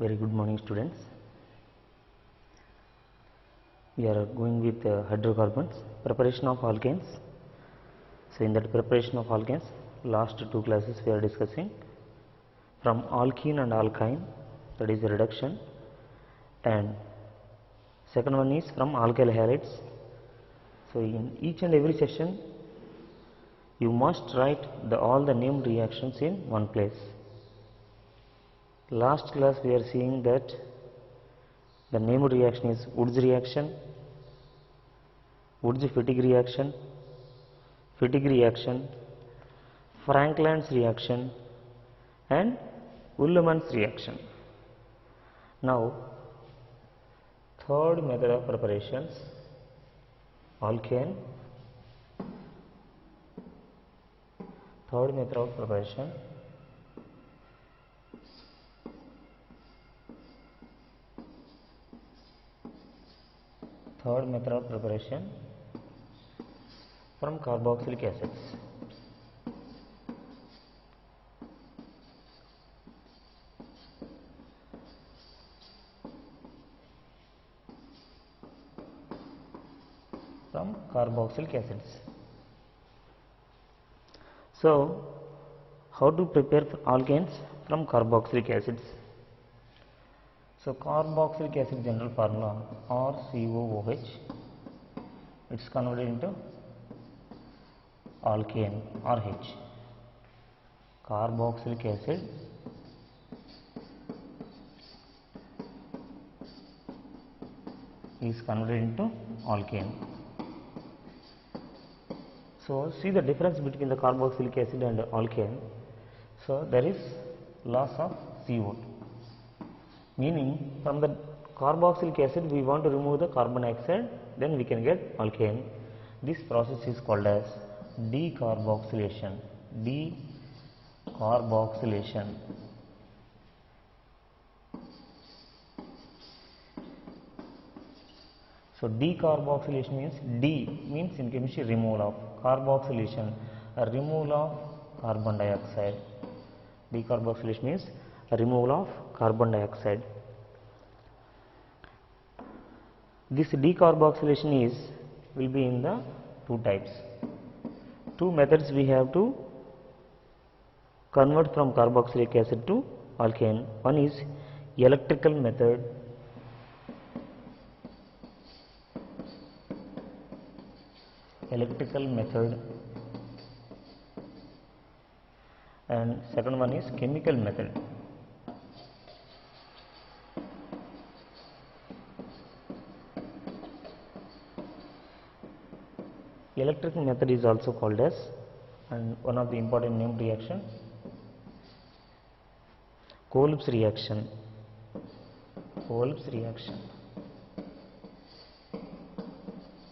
Very good morning, students. We are going with hydrocarbons, preparation of alkanes. So in that preparation of alkanes, last two classes we are discussing from alkene and alkyne, that is reduction, and second one is from alkyl halides. So in each and every session you must write all the named reactions in one place. Last class we are seeing that the named reaction is Woods reaction, Woods-Fittig reaction, Fittig reaction, Frankland's reaction, and Ullmann's reaction. Now, third method of preparations, alkane. Third method of preparation, from carboxylic acids. From carboxylic acids. So, how to prepare alkanes from carboxylic acids? So, carboxylic acid general formula RCOOH, it's converted into alkane RH. Carboxylic acid is converted into alkane. So, see the difference between the carboxylic acid and alkane. So, there is loss of CO2, meaning from the carboxylic acid we want to remove the carbon dioxide, then we can get alkane. This process is called as decarboxylation. Decarboxylation. So decarboxylation means D means in chemistry removal of, carboxylation a removal of carbon dioxide. Decarboxylation means a removal of carbon dioxide. This decarboxylation will be in the two types. Two methods we have to convert from carboxylic acid to alkane. One is electrical method. And second one is chemical method. Electrical method is also called as, and one of the important named reaction, Kolb's reaction.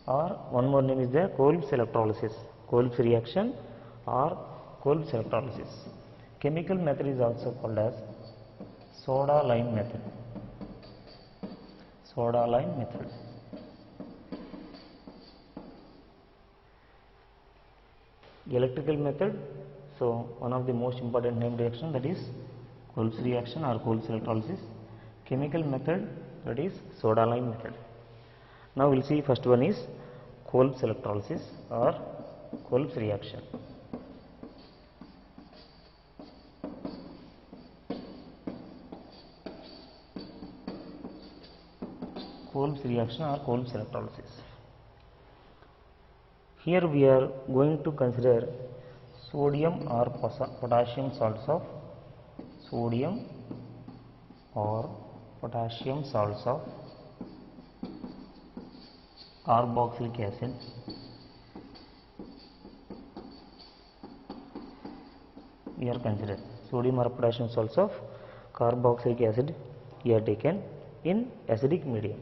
Or one more name is there, Kolb's electrolysis. Kolb's reaction or Kolb's electrolysis. Chemical method is also called as soda lime method. Electrical method, so one of the most important named reaction, that is Kolb's reaction or Kolb's electrolysis. Chemical method, that is soda lime method. Now we will see first one is Kolb's electrolysis or Kolb's reaction. Kolb's reaction or Kolb's electrolysis. Here we are going to consider sodium or potassium salts of carboxylic acid we are considered. Sodium or potassium salts of carboxylic acid we are taken in acidic medium.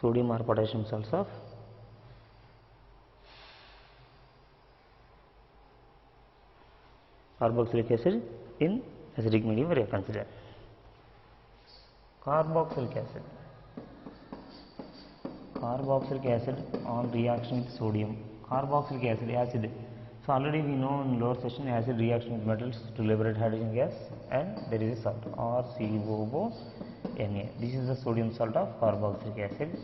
Sodium or potassium salts of carboxylic acid in acidic medium we are consider. Carboxylic acid. Carboxylic acid on reaction with sodium. Carboxylic acid. So already we know in lower session acid reaction with metals to liberate hydrogen gas, and there is a salt RCOO Na. This is the sodium salt of carboxylic acid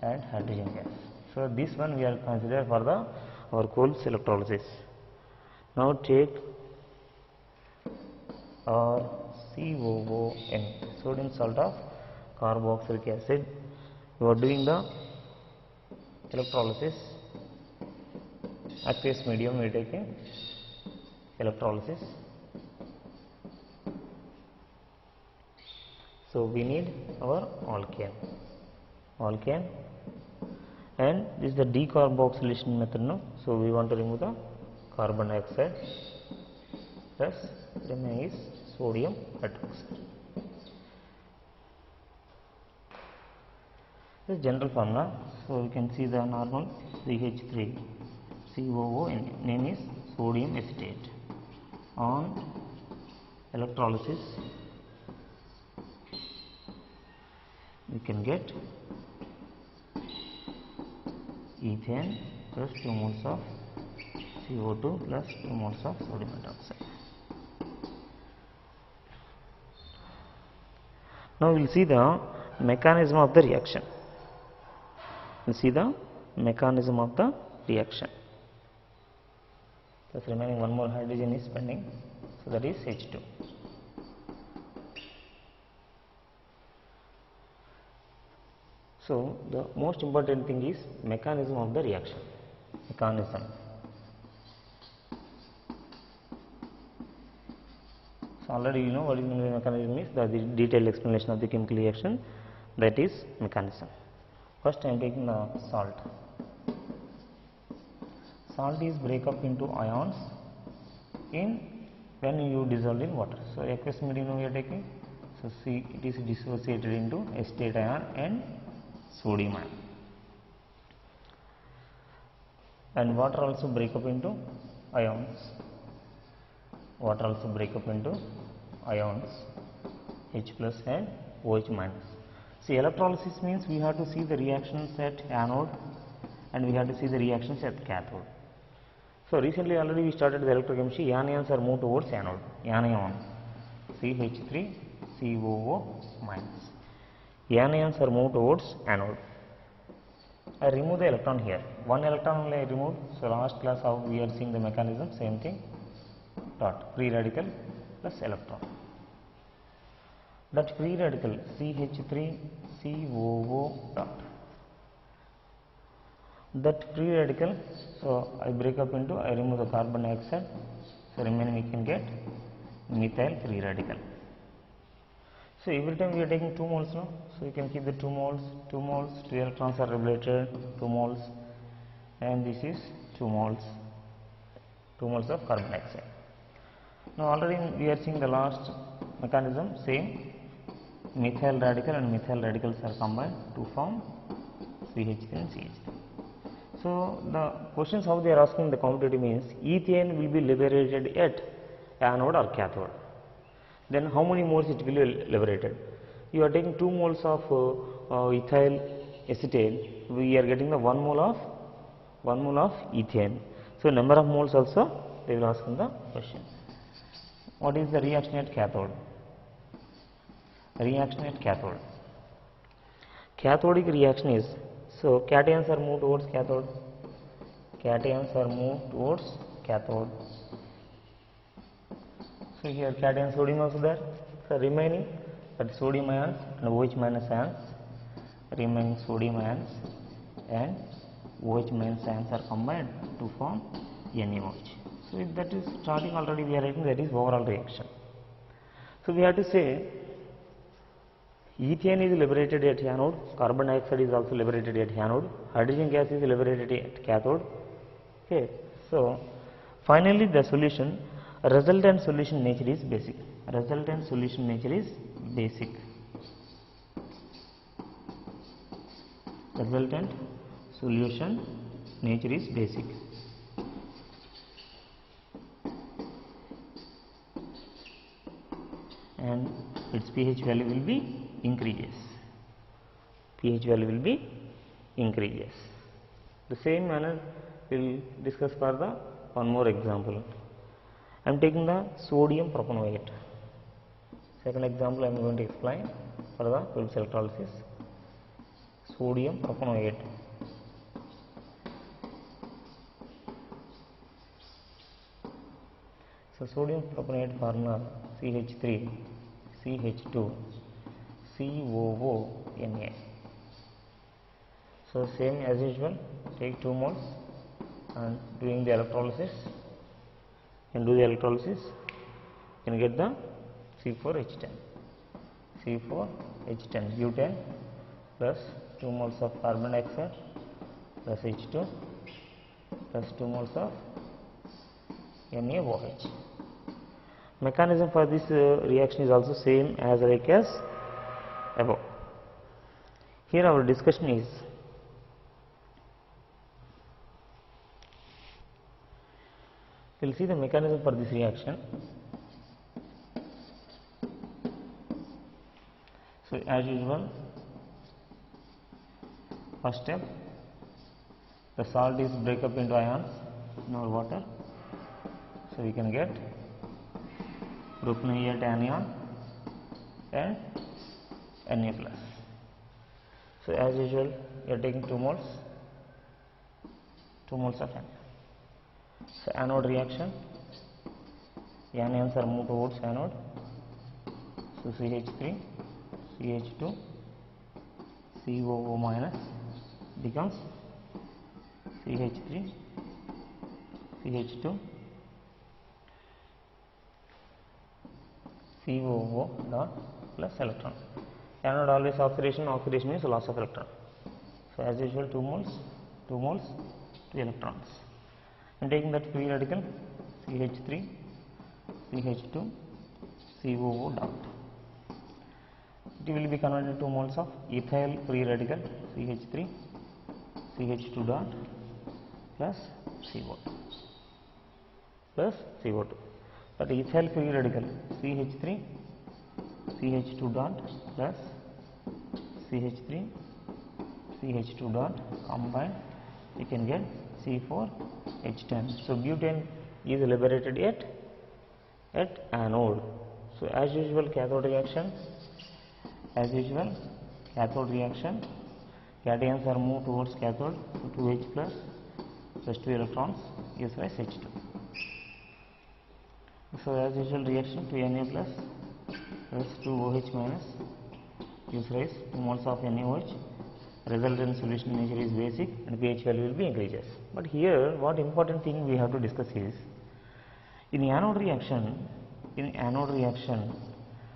and hydrogen gas. So this one we are consider for the our Coles electrolysis. Now take RCOON, sodium salt of carboxylic acid. You are doing the electrolysis. Aqueous medium we are taking electrolysis. So we need our alkane, and this is the decarboxylation method. No, so we want to remove the carbon dioxide, plus remaining is sodium hydroxide. This is general formula. So we can see the normal CH3COO, name is sodium acetate. On electrolysis we can get ethane plus 2 moles of CO2 plus 2 moles of sodium hydroxide. Now we will see the mechanism of the reaction. We will see the mechanism of the reaction. Thus remaining one more hydrogen is pending, so that is H2. So the most important thing is mechanism of the reaction. Mechanism. So already you know what is the mechanism is, the detailed explanation of the chemical reaction, that is mechanism. First I am taking the salt. Salt is break up into ions when you dissolve in water. So aqueous medium we are taking, so see it is dissociated into acetate ion and sodium ion, and water also break up into ions. H plus and OH minus. See, electrolysis means we have to see the reactions at anode and we have to see the reactions at cathode. So recently already we started the electrochemistry. Anions are moved towards anode. Anion CH3COO minus. Anions are moved towards anode. I remove the electron here. One electron only I removed. So last class how we are seeing the mechanism, same thing. Dot free radical plus electron. That free radical CH3COO dot. That free radical, so I break up into, I remove the carbon dioxide, so remaining we can get methyl free radical. So every time we are taking 2 moles now, so you can keep the 2 moles, 2 electrons are liberated, 2 moles, and this is 2 moles of carbon dioxide. Now already we are seeing the last mechanism, same, methyl radical and methyl radicals are combined to form CH3 and CH3. So the questions how they are asking the commutative means ethane will be liberated at anode or cathode. Then how many moles it will be liberated? You are taking 2 moles of ethyl acetate, we are getting the 1 mole of ethane. So number of moles also they will ask in the question. What is the reaction at cathode? Cathodic reaction is, so cations are moved towards cathode. So here cation sodium also there. So remaining that sodium ions and OH minus ions, remaining sodium ions and OH minus ions are combined to form NaOH. So if that is starting already we are writing, that is overall reaction. So we have to say ethane is liberated at anode, carbon dioxide is also liberated at anode, hydrogen gas is liberated at cathode. Okay. So finally the solution, resultant solution nature is basic. Resultant solution nature is basic. and its pH value will be increases. pH value will be increases. The same manner we will discuss for the one more example. I am taking the sodium propanoate. Second example I am going to explain for the Kolb's electrolysis. Sodium propanoate. So sodium propanoate formula CH3 CH2 COO Na. So same as usual, take 2 moles and doing the electrolysis. And do the electrolysis, you can get the C4H10. C4H10 butane plus 2 moles of carbon dioxide plus H2 plus 2 moles of NaOH. Mechanism for this reaction is also same as like as above. Here our discussion is we will see the mechanism for this reaction. So as usual, first step, the salt is break up into ions in our water. So we can get propanoate anion and Na plus. So as usual, we are taking 2 moles of anion. So anode reaction, anions are moved towards anode. So CH3, CH2, COO minus becomes CH3, CH2, COO dot plus electron. Anode always oxidation, oxidation means loss of electron. So as usual 2 moles, 2 electrons. And taking that free radical CH3, CH2, COO dot. It will be converted to moles of ethyl free radical CH3, CH2 dot plus CO2 plus CO2. But ethyl free radical CH3, CH2 dot plus CH3, CH2 dot combined, you can get C4H10. So butane is liberated at anode. So as usual cathode reaction, cations are moved towards cathode, so 2H plus 2 electrons gives rise H2. So as usual reaction, 2 Na plus 2 OH minus gives rise 2 moles of NaOH. Resultant solution nature is basic and pH value will be increases. But here what important thing we have to discuss is, in anode reaction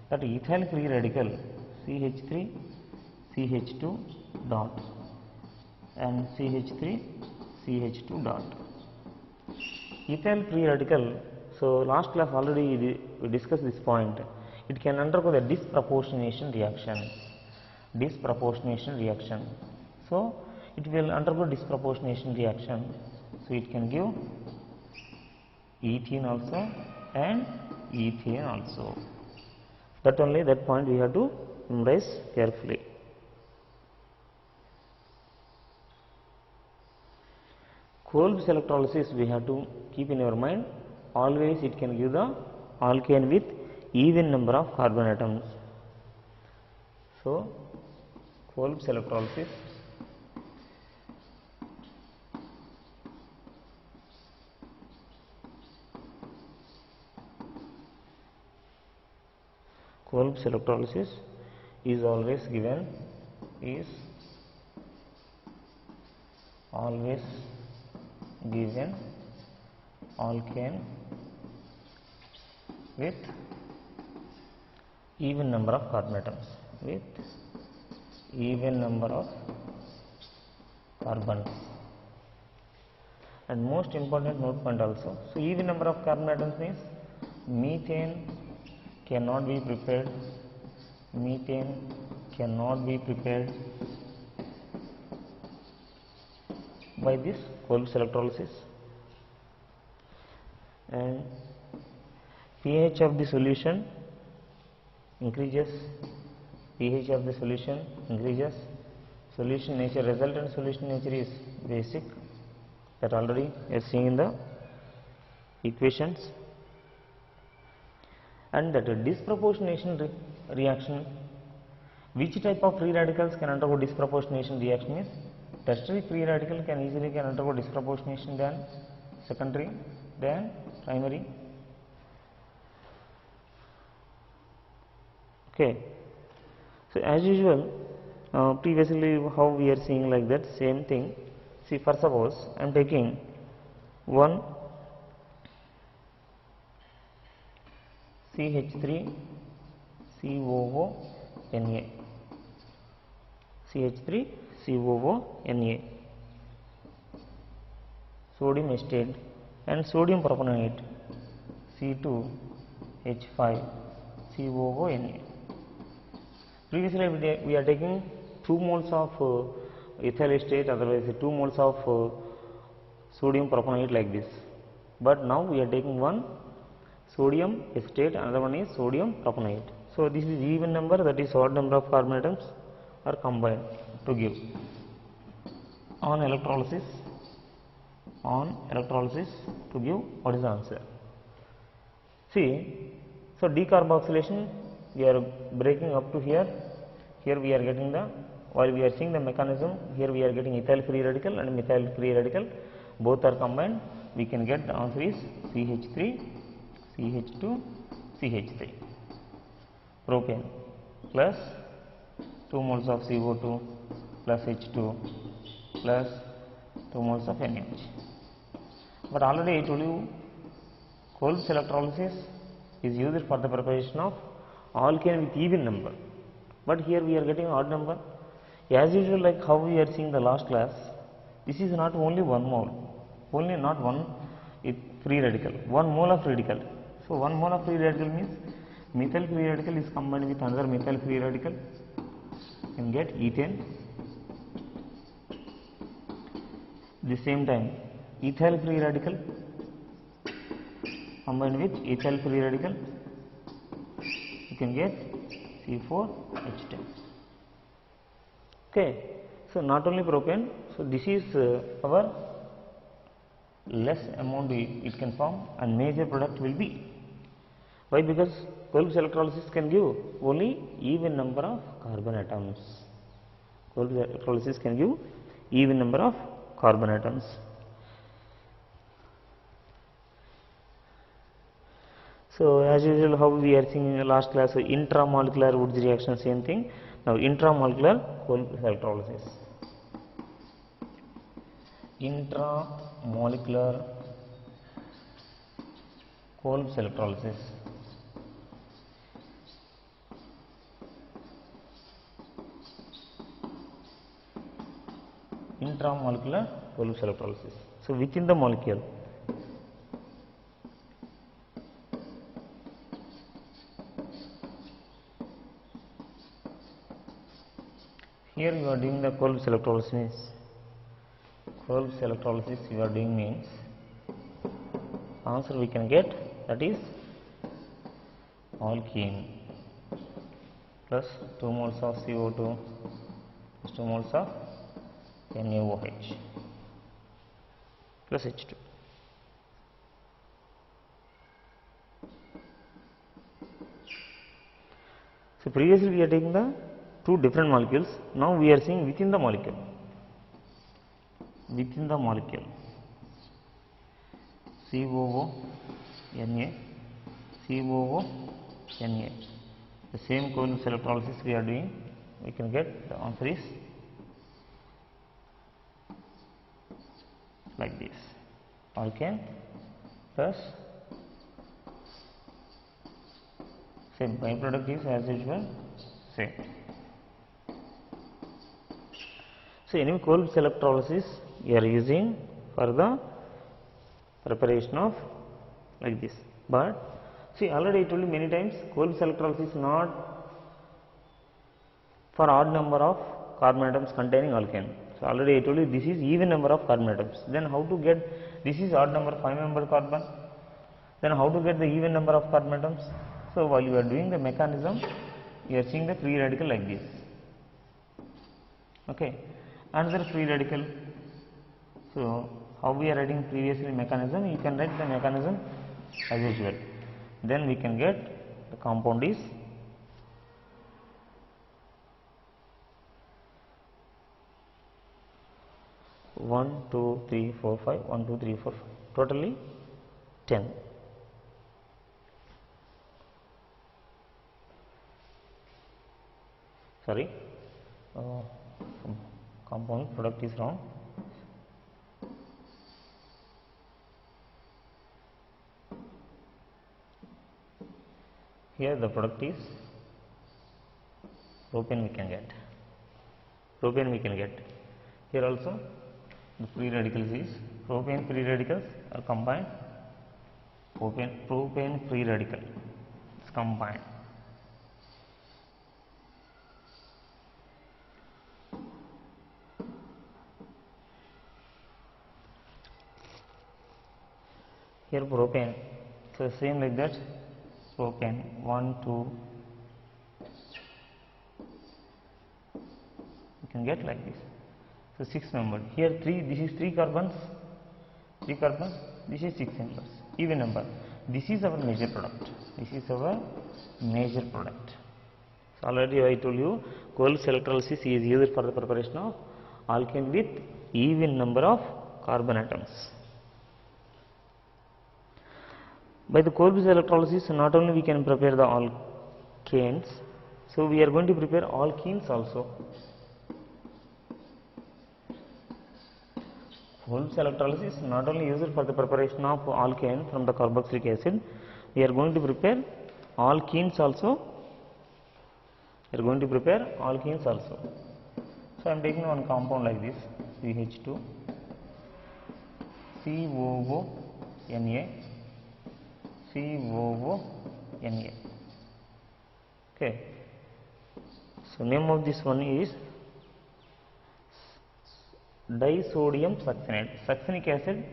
that ethyl free radical CH3, CH2 dot and CH3, CH2 dot. Ethyl free radical, so last class already we discussed this point, it can undergo the disproportionation reaction. So it will undergo disproportionation reaction. So it can give ethene also and ethane also. That point we have to memorize carefully. Kolb's electrolysis we have to keep in our mind, always it can give the alkane with even number of carbon atoms. So Kolb's electrolysis is always given alkane with even number of carbon atoms, and most important note point also. So even number of carbon atoms means methane cannot be prepared by this Kolb's electrolysis, and pH of the solution increases, pH of the solution increases, solution nature, resultant solution nature is basic, that already you are seeing in the equations. And that disproportionation reaction, which type of free radicals can undergo disproportionation reaction is tertiary free radical can undergo disproportionation than secondary than primary. Okay, so as usual, previously how we are seeing like that same thing. See, for suppose I am taking one CH3 COO Na, CH3 COO Na, sodium acetate and sodium propionate C2H5 COO Na. Previously we are taking 2 moles of ethyl acetate, otherwise 2 moles of sodium propionate like this, but now we are taking one sodium acetate, another one is sodium propionate. So this is even number, that is odd number of carbon atoms are combined to give. On electrolysis to give what is the answer. See, so decarboxylation we are breaking up to here. Here we are getting the, while we are seeing the mechanism, here we are getting ethyl free radical and methyl free radical, both are combined. We can get the answer is CH3 CH2 CH3. Propane plus 2 moles of CO2 plus H2 plus 2 moles of NaOH. But already I told you Kolb's electrolysis is used for the preparation of alkane with even number, but here we are getting odd number. As usual, like how we are seeing the last class, this is not only 1 mole, only not one free radical, 1 mole of radical. So 1 mole of free radical means methyl free radical is combined with another methyl free radical, you can get ethane. The same time ethyl free radical combined with ethyl free radical, you can get C4H10. Okay, so not only propane, so this is our less amount it can form, and major product will be. Why? Because Kolb's electrolysis can give only even number of carbon atoms. Kolb's electrolysis can give even number of carbon atoms. So as usual, how we are seeing in the last class, so intramolecular Woods reaction, same thing. Now intramolecular Kolb's electrolysis. Intramolecular Kolb's electrolysis. Intramolecular Kolb's electrolysis. So within the molecule, here you are doing the Kolb's electrolysis. Kolb's electrolysis you are doing means answer we can get, that is alkene plus 2 moles of CO2 plus 2 moles of NaOH plus H2. So previously we are taking the 2 different molecules, now we are seeing within the molecule. Within the molecule, COO Na, COO Na, the same Kolb's electrolysis we are doing, we can get the answer is like this: alkane plus same byproduct is as usual same. So anyway, Kolb's electrolysis we are using for the preparation of like this. But see, already I told you many times, Kolb's electrolysis is not for odd number of carbon atoms containing alkane. So already I told you this is even number of carbon atoms. Then how to get, this is odd number 5 membered carbon, then how to get the even number of carbon atoms? So while you are doing the mechanism, you are seeing the free radical like this. Okay, another free radical. So how we are writing previously mechanism, you can write the mechanism as usual. Then we can get the compound is 1, 2, 3, 4, 5, 1, 2, 3, 4, 5, totally 10. Sorry, compound product is wrong. Here the product is propane we can get. Propane we can get. Here also the free radicals is propane free radicals are combined. Propane free radical is combined. Here propane, so same like that. Propane 1, 2, you can get like this. So 6 members. Here 3, this is 3 carbons, this is 6 members, even number. This is our major product. So already I told you Kolb's electrolysis is used for the preparation of alkane with even number of carbon atoms. By the Kolb's electrolysis, not only we can prepare the alkanes, so we are going to prepare alkenes also. Kolb's electrolysis not only used for the preparation of alkane from the carboxylic acid, we are going to prepare alkenes also. So I am taking one compound like this, CH2, COO, Na. Okay. So name of this one is disodium succinate. Succinic acid,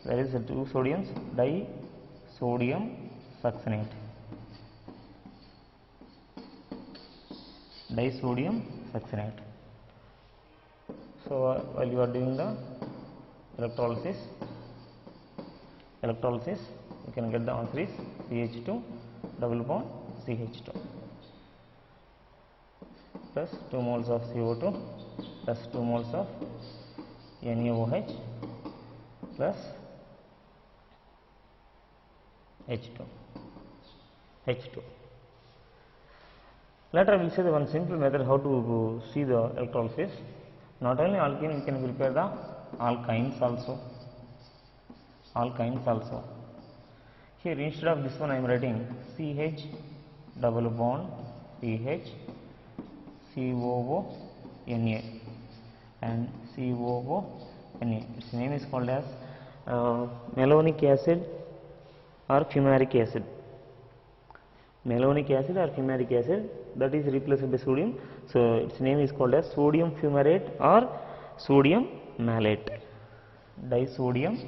there is 2 sodiums, disodium succinate. So while you are doing the electrolysis, you can get the answer is CH2 double bond CH2 plus 2 moles of CO2 plus 2 moles of NaOH plus H2. Later I will say the one simple method how to see the electrolysis. Not only alkene, we can prepare the alkynes also. Here instead of this one I am writing CH double bond CH COO Na and COO Na. Its name is called as malonic acid or fumaric acid. That is replaced by sodium. So its name is called as sodium fumarate or sodium malate. Disodium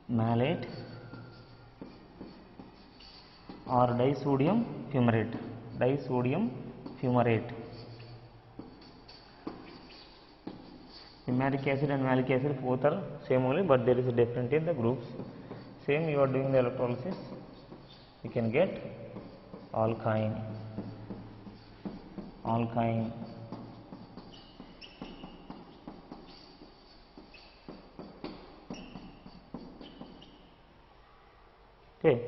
malate or disodium fumarate. Fumaric acid and malic acid both are same only, but there is a difference in the groups. Same you are doing the electrolysis, you can get alkyne. Okay.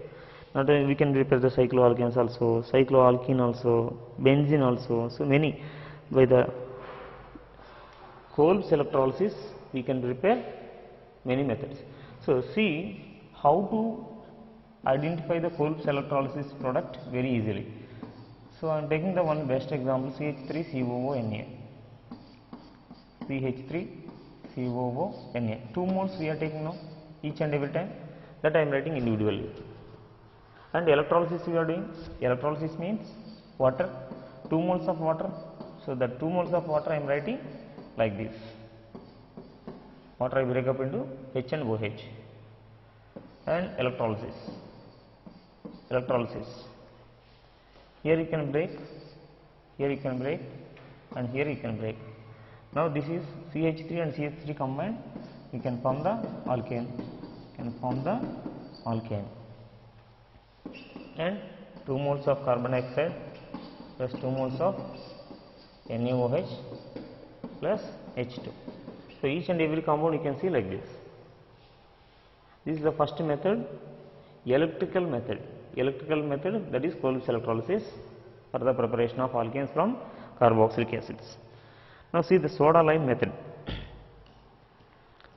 Now we can prepare the cycloalkanes also, cycloalkene also, benzene also. So many. By the Kolb's electrolysis we can prepare many methods. So see how to identify the Kolb's electrolysis product very easily. So I am taking the one best example, CH3COO Na. 2 moles we are taking now each and every time, that I am writing individually. And electrolysis we are doing, electrolysis means water, 2 moles of water. So that 2 moles of water I am writing like this. Water I break up into H and OH. And electrolysis. electrolysis. Here you can break, here you can break, and here you can break. Now this is CH3 and CH3 combined, you can form the alkane, and 2 moles of carbon dioxide plus 2 moles of NaOH plus H2. So each and every compound you can see like this. This is the first method, electrical method, that is Kolb's electrolysis for the preparation of alkanes from carboxylic acids. Now see the soda lime method.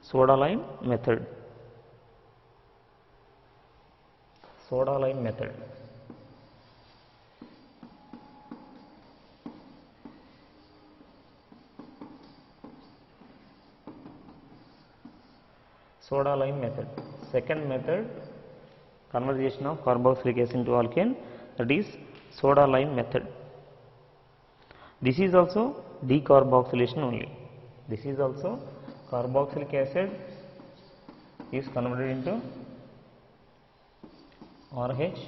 Soda lime method. Soda lime method. Soda lime method. Second method, conversion of carboxylic acid into alkane, that is soda lime method. This is also decarboxylation only. This is also carboxylic acid is converted into RH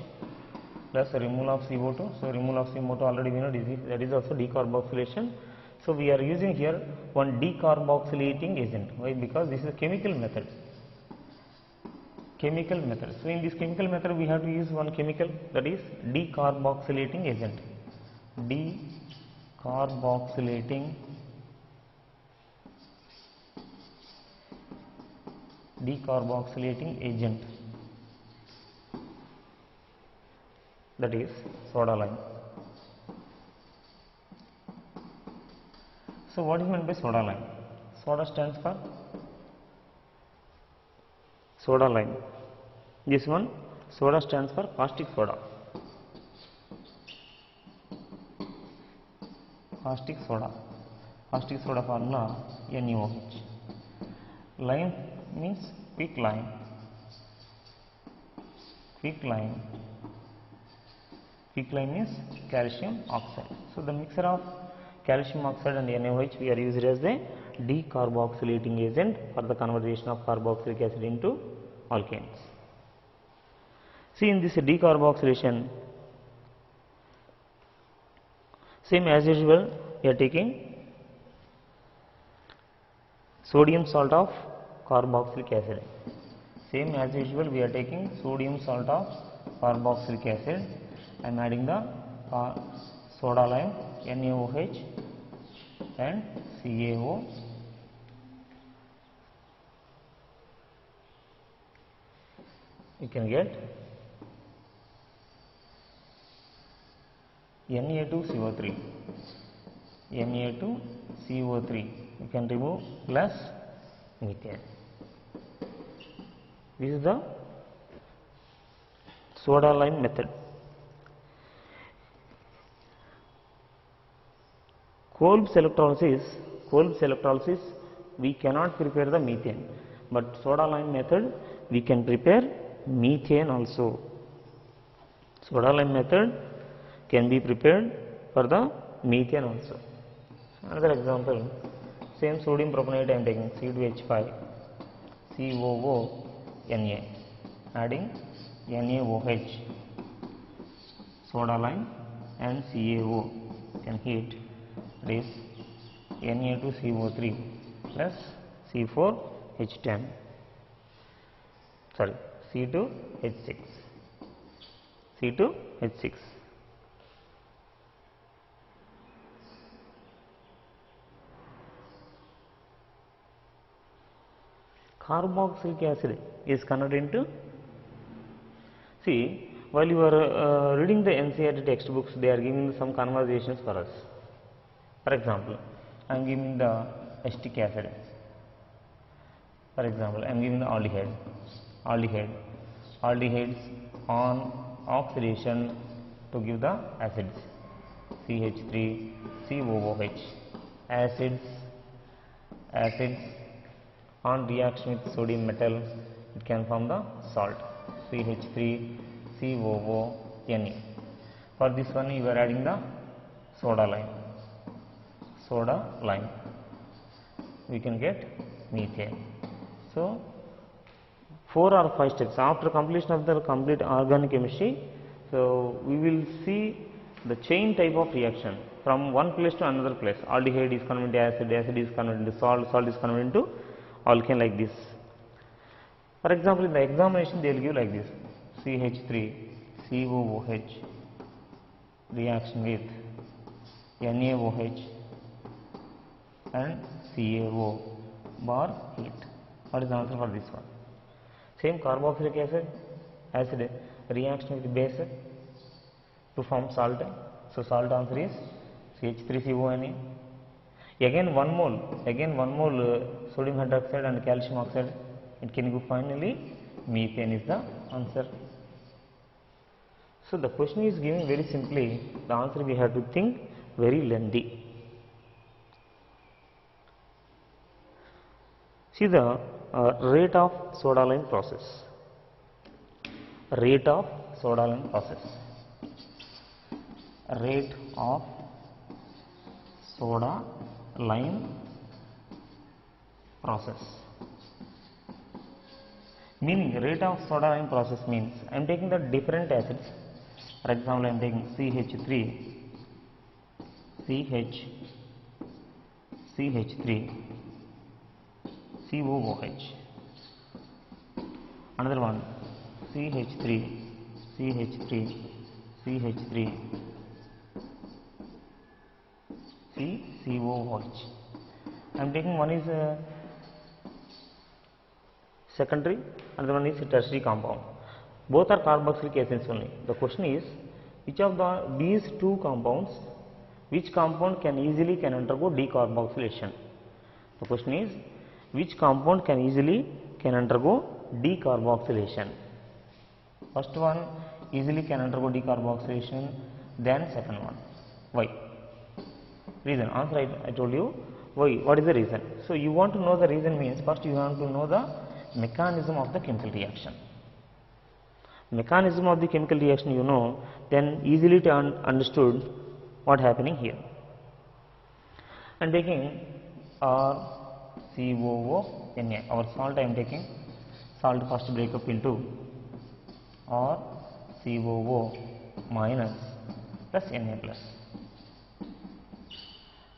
plus removal of CO2. So removal of CO2 already we know that is also decarboxylation. So we are using here one decarboxylating agent. Why? Because this is a chemical method. So in this chemical method we have to use one chemical, that is decarboxylating agent. Decarboxylating agent, that is soda lime. So what is meant by soda lime? Soda stands for soda lime. This one, soda stands for caustic soda. Caustic soda formula NaOH. Lime means quick lime. Quick lime means calcium oxide. So the mixture of calcium oxide and NaOH we are used as a decarboxylating agent for the conversion of carboxylic acid into alkanes. See, in this decarboxylation, same as usual, we are taking sodium salt of carboxylic acid. Same as usual, we are taking sodium salt of carboxylic acid. I am adding the soda lime, NaOH and CaO. You can get Na2CO3. You can remove plus methane. This is the soda lime method. Kolb's electrolysis we cannot prepare the methane, but soda lime method we can prepare methane also. Soda lime method can be prepared for the methane also. Another example, same sodium propionate I am taking C2H5 COO Na, adding NaOH, soda lime and CaO, can heat, this Na2CO3 plus C4H10, sorry, C2H6. Carboxylic acid is converted into, see, while you are reading the NCERT textbooks, they are giving some conversations for us. For example, I am giving the acetic acid. For example, I am giving the aldehydes on oxidation to give the acids CH3 COOH. Acids on reaction with sodium metal, it can form the salt CH3 COO Na. For this one you are adding the soda lime, we can get methane. So 4 or 5 steps after completion of the complete organic chemistry, So we will see the chain type of reaction from one place to another place. Aldehyde is converted into acid, acid is converted into salt, salt is converted into alkane, like this. For example, in the examination they will give like this: CH3 COOH reaction with NaOH and CaO bar heat. What is the answer for this one? Same carboxylic acid reaction with base to form salt. So salt answer is CH3CONa. Again one mole sodium hydroxide and calcium oxide, it can go finally methane is the answer. So the question is given very simply, the answer we have to think very lengthy. See the rate of soda lime process. Rate of soda lime process. Rate of soda lime process. Meaning rate of soda lime process means I am taking the different acids. For example, I am taking CH3, CH3, COOH. Another one, CH3, CH3, CH3, COOH. I am taking one is secondary, another one is tertiary compound. Both are carboxylic acids only. The question is, which of these two compounds, which compound can easily undergo decarboxylation? The question is, which compound can easily undergo decarboxylation? First one easily can undergo decarboxylation, then second one. Why? Reason. Answer I told you. Why? What is the reason? So you want to know the reason means first you want to know the mechanism of the chemical reaction. Mechanism of the chemical reaction you know, then easily to understood what happening here. And taking RCOONa, our salt I am taking. Salt first break up into RCOO minus plus Na plus.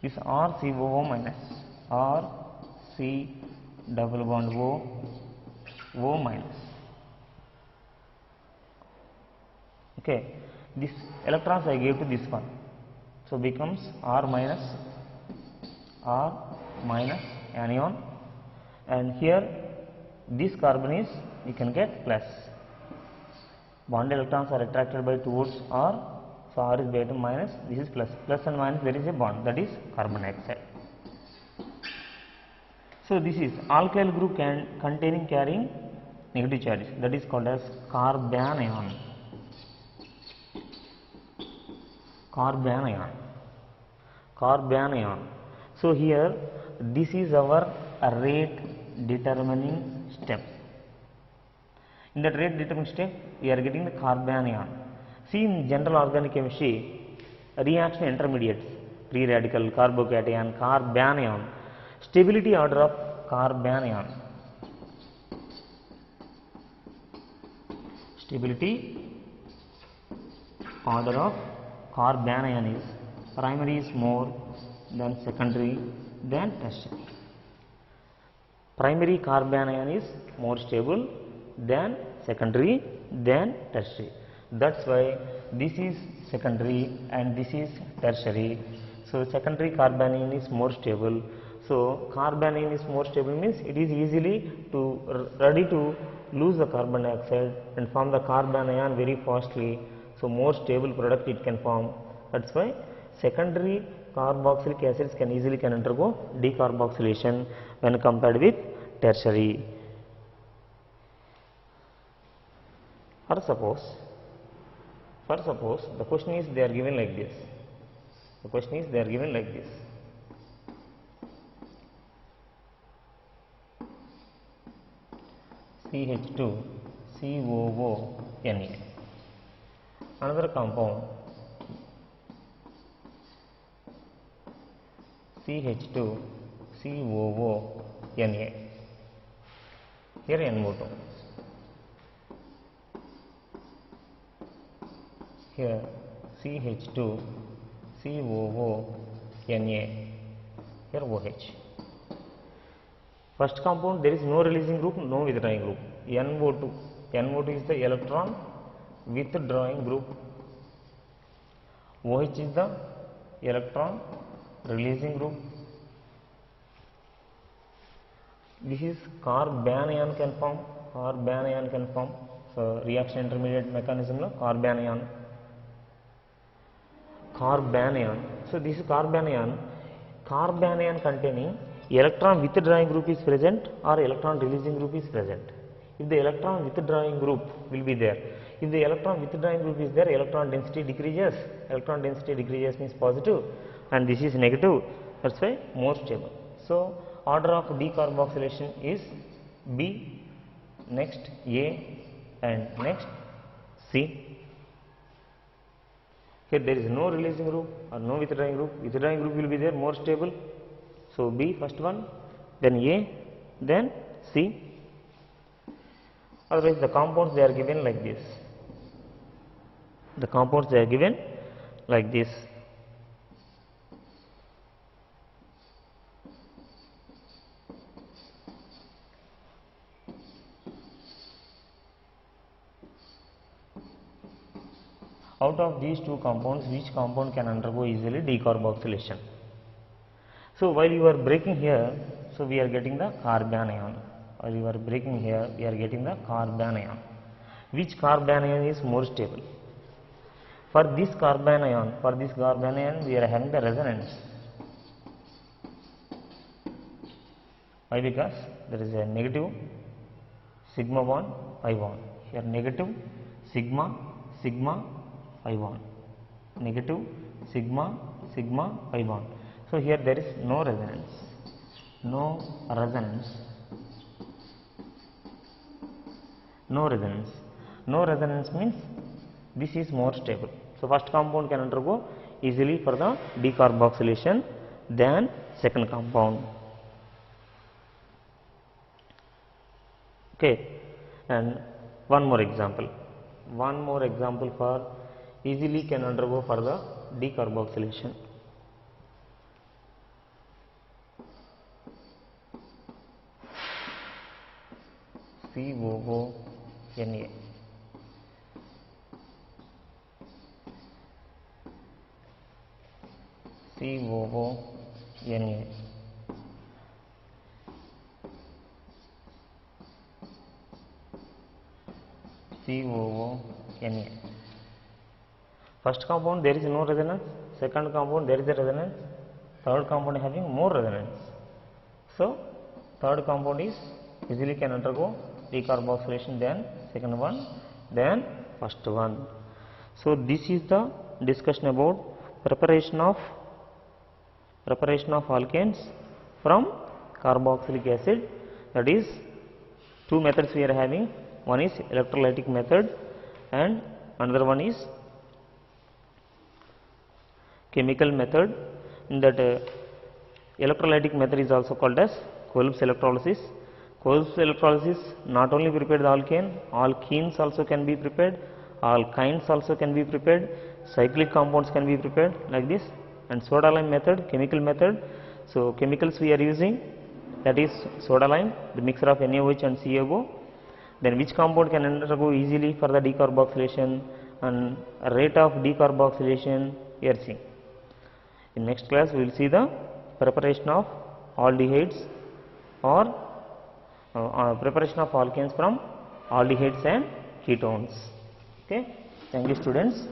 This RCOO minus RC double bond O minus. Okay, this electrons I gave to this one, so becomes R minus anion, and here this carbon is, you can get plus. Bond electrons are attracted by towards R, so R is by to minus, this is plus. Plus and minus, there is a bond, that is carbon dioxide. So this is alkyl group carrying negative charge, that is called as carbanion. Carbanion. So here this is our rate determining step. In that rate determining step, we are getting the carbanion. See, in general organic chemistry, reaction intermediates, free radical, carbocation, carbanion, stability order of carbanion. Stability order of carbanion is primary is more than secondary than tertiary. Primary carbanion is more stable than secondary than tertiary. That's why this is secondary and this is tertiary. So secondary carbanion is more stable. So carbanion is more stable means it is easily ready to lose the carbon dioxide and form the carbanion very fastly. So more stable product it can form. That's why secondary carboxylic acids can easily undergo decarboxylation when compared with tertiary. For suppose the question is they are given like this. The question is they are given like this. CH2 COONa. Another compound CH2 COONa. Here NO2. here CH2 COO Na, here OH. First compound there is no releasing group, no withdrawing group. NO2, NO2 is the electron withdrawing group. OH is the electron releasing group. This is carbanion can form, carbanion can form. So reaction intermediate mechanism lo carbanion. Carbanion. So this is carbanion. Carbanion containing electron withdrawing group is present or electron releasing group is present. If the electron withdrawing group will be there, if the electron withdrawing group is there, electron density decreases. Electron density decreases means positive, and this is negative. That's why more stable. So order of decarboxylation is B, next A, and next C. Here there is no releasing group or no withdrawing group. Withdrawing group will be there, more stable. So B first one, then A, then C. Otherwise the compounds they are given like this. The compounds they are given like this. Out of these two compounds, which compound can undergo easily decarboxylation? So while you are breaking here, so we are getting the carbanion. While you are breaking here, we are getting the carbanion. Which carbanion is more stable? For this carbanion, we are having the resonance. Why? Because there is a negative sigma bond, pi bond. Here negative sigma, sigma, pi bond. Negative sigma, sigma, pi bond. So here there is no resonance. No resonance. No resonance. No resonance means this is more stable. So first compound can undergo easily for the decarboxylation than second compound. Okay, and one more example. One more example for easily can undergo for the decarboxylation. COO-Na. COO-Na. COO-Na. First compound there is no resonance, second compound there is a resonance, third compound having more resonance. So third compound is easily can undergo decarboxylation than second one, than first one. So this is the discussion about preparation of alkanes from carboxylic acid. That is, two methods we are having. One is electrolytic method and another one is chemical method. In that electrolytic method is also called as Kolb's electrolysis. Kolb's electrolysis not only prepared the alkane, alkenes also can be prepared, alkynes also can be prepared, cyclic compounds can be prepared like this. And soda lime method, chemical method. So chemicals we are using, that is soda lime, the mixture of NaOH and CaO. Then which compound can undergo easily for the decarboxylation and rate of decarboxylation we are seeing. In next class we will see the preparation of aldehydes or preparation of alkanes from aldehydes and ketones. Okay, thank you students.